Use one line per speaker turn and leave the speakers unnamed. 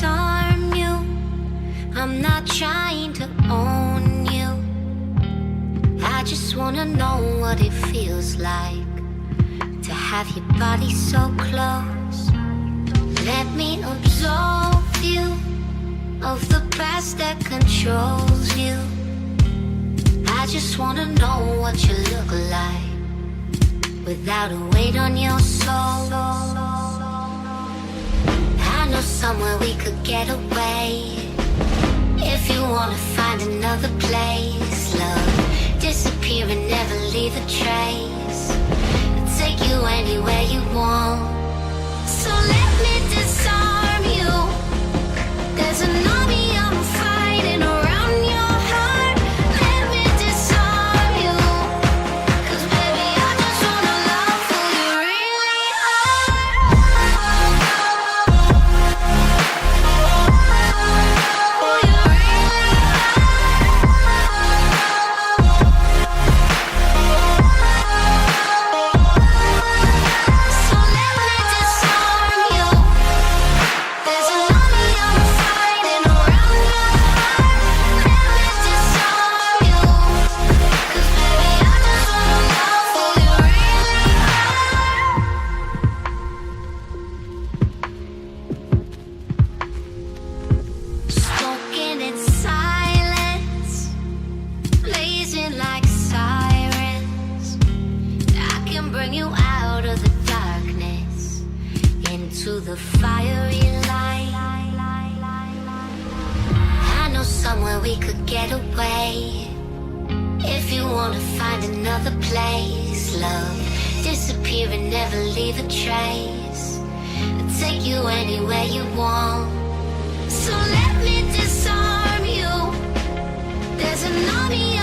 disarm you. I'm not trying to own you. I just wanna know what it feels like to have your body so close. Let me absolve you of the past that controls you. I just wanna know what you look like without a weight on your soul. I know somewhere we could get away. If you wanna find another place, love, disappear and never leave a trace. I'll take you anywhere you want. So let me disarm you. There's an army I'm fighting around your heart. Let me disarm you. 'Cause baby, I just wanna love who you really are. Who you really are. So let me disarm you. There's an army I'm fighting around your heart. Let me disarm you. 'Cause baby, I just wanna love who you really are. Smoking in silence, blazing like sirens. I can bring you out of the darkness into the fiery light. I know somewhere we could get away. If you wanna find another place, love, disappear and never leave a trace. I'll take you anywhere you want. So let me disarm you. There's an army